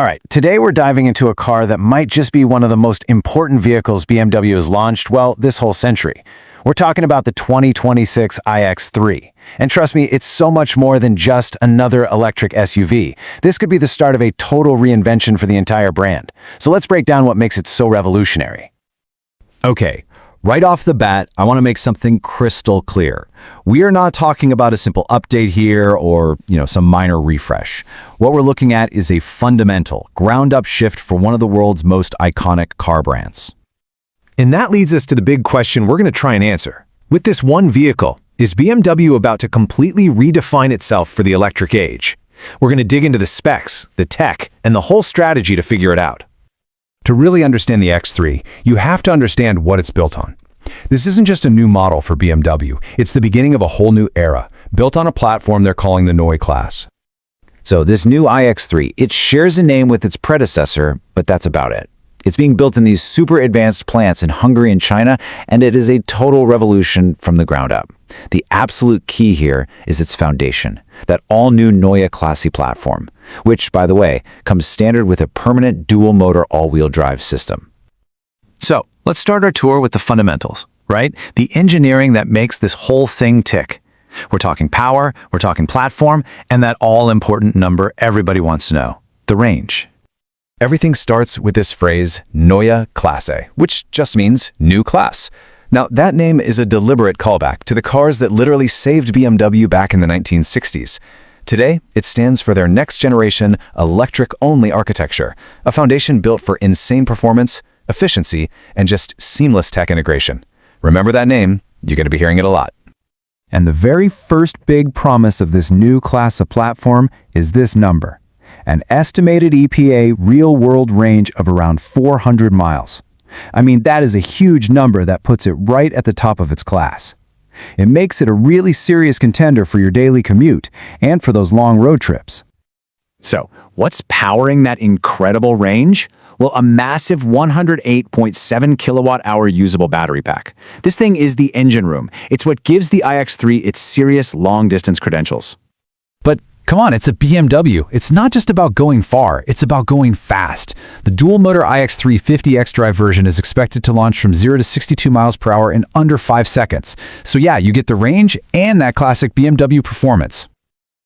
All right, today we're diving into a car that might just be one of the most important vehicles BMW has launched, well, this whole century. We're talking about the 2026 iX3. And trust me, it's so much more than just another electric SUV. This could be the start of a total reinvention for the entire brand. So let's break down what makes it so revolutionary. Okay, right off the bat, I want to make something crystal clear. We are not talking about a simple update here or, some minor refresh. What we're looking at is a fundamental, ground-up shift for one of the world's most iconic car brands. And that leads us to the big question we're going to try and answer. With this one vehicle, is BMW about to completely redefine itself for the electric age? We're going to dig into the specs, the tech, and the whole strategy to figure it out. To really understand the X3, you have to understand what it's built on. This isn't just a new model for BMW, it's the beginning of a whole new era, built on a platform they're calling the Neue Klasse. So this new iX3, it shares a name with its predecessor, but that's about it. It's being built in these super advanced plants in Hungary and China, and it is a total revolution from the ground up. The absolute key here is its foundation, that all-new Neue Klasse platform, which, by the way, comes standard with a permanent dual-motor all-wheel drive system. So, let's start our tour with the fundamentals, right? The engineering that makes this whole thing tick. We're talking power, we're talking platform, and that all-important number everybody wants to know, the range. Everything starts with this phrase, Neue Klasse, which just means new class. Now, that name is a deliberate callback to the cars that literally saved BMW back in the 1960s. Today, it stands for their next-generation, electric-only architecture, a foundation built for insane performance, efficiency, and just seamless tech integration. Remember that name, you're going to be hearing it a lot. And the very first big promise of this new class of platform is this number. An estimated EPA real-world range of around 400 miles. I mean, that is a huge number that puts it right at the top of its class. It makes it a really serious contender for your daily commute and for those long road trips. So, what's powering that incredible range? Well, a massive 108.7 kilowatt-hour usable battery pack. This thing is the engine room. It's what gives the iX3 its serious long-distance credentials. But come on, it's a BMW. It's not just about going far, it's about going fast. The dual-motor iX3 50 xDrive version is expected to launch from 0 to 62 miles per hour in under 5 seconds. So yeah, you get the range and that classic BMW performance.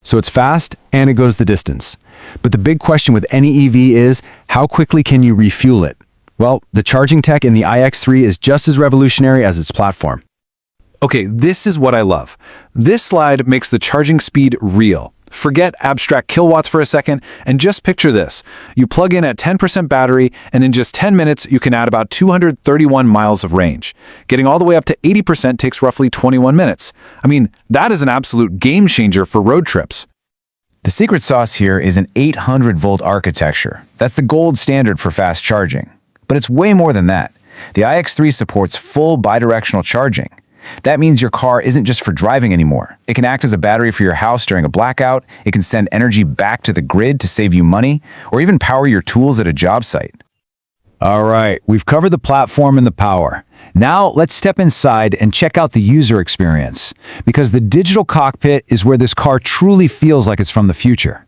So it's fast and it goes the distance. But the big question with any EV is, how quickly can you refuel it? Well, the charging tech in the iX3 is just as revolutionary as its platform. Okay, this is what I love. This slide makes the charging speed real. Forget abstract kilowatts for a second, and just picture this. You plug in at 10% battery, and in just 10 minutes, you can add about 231 miles of range. Getting all the way up to 80% takes roughly 21 minutes. I mean, that is an absolute game changer for road trips. The secret sauce here is an 800-volt architecture. That's the gold standard for fast charging. But it's way more than that. The iX3 supports full bidirectional charging. That means your car isn't just for driving anymore. It can act as a battery for your house during a blackout, it can send energy back to the grid to save you money, or even power your tools at a job site. All right, we've covered the platform and the power. Now let's step inside and check out the user experience, because the digital cockpit is where this car truly feels like it's from the future.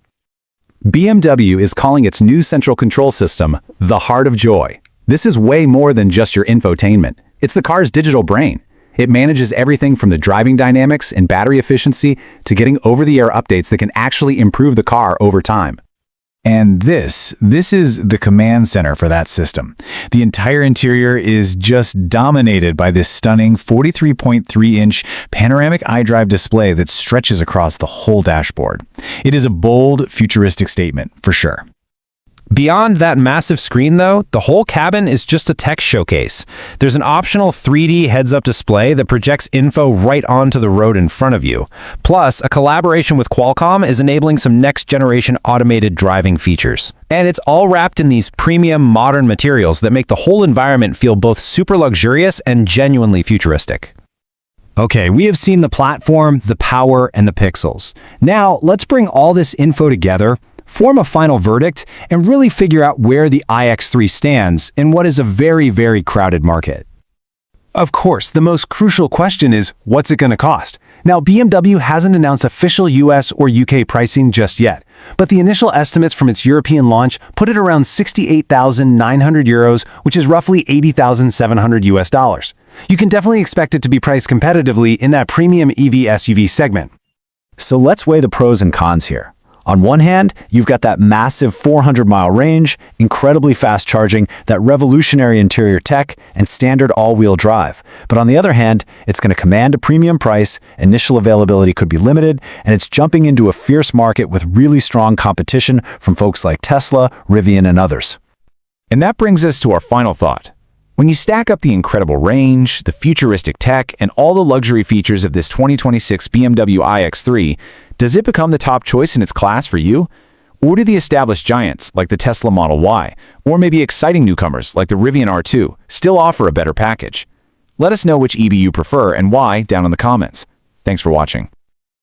BMW is calling its new central control system the Heart of Joy. This is way more than just your infotainment. It's the car's digital brain. It manages everything from the driving dynamics and battery efficiency to getting over-the-air updates that can actually improve the car over time. And this is the command center for that system. The entire interior is just dominated by this stunning 43.3-inch panoramic iDrive display that stretches across the whole dashboard. It is a bold, futuristic statement, for sure. Beyond that massive screen, though, the whole cabin is just a tech showcase. There's an optional 3D heads-up display that projects info right onto the road in front of you. Plus, a collaboration with Qualcomm is enabling some next-generation automated driving features. And it's all wrapped in these premium modern materials that make the whole environment feel both super luxurious and genuinely futuristic. Okay, we have seen the platform, the power, and the pixels. Now, let's bring all this info together, form a final verdict, and really figure out where the iX3 stands in what is a very, very crowded market. Of course, the most crucial question is, what's it going to cost? Now, BMW hasn't announced official US or UK pricing just yet, But the initial estimates from its European launch put it around 68,900 euros, which is roughly 80,700 US dollars. You can definitely expect it to be priced competitively in that premium EV SUV segment. So let's weigh the pros and cons here. On one hand, you've got that massive 400-mile range, incredibly fast charging, that revolutionary interior tech, and standard all-wheel drive. But on the other hand, it's going to command a premium price, initial availability could be limited, and it's jumping into a fierce market with really strong competition from folks like Tesla, Rivian, and others. And that brings us to our final thought. When you stack up the incredible range, the futuristic tech, and all the luxury features of this 2026 BMW iX3, does it become the top choice in its class for you? Or do the established giants, like the Tesla Model Y, or maybe exciting newcomers like the Rivian R2, still offer a better package? Let us know which EV you prefer and why down in the comments. Thanks for watching.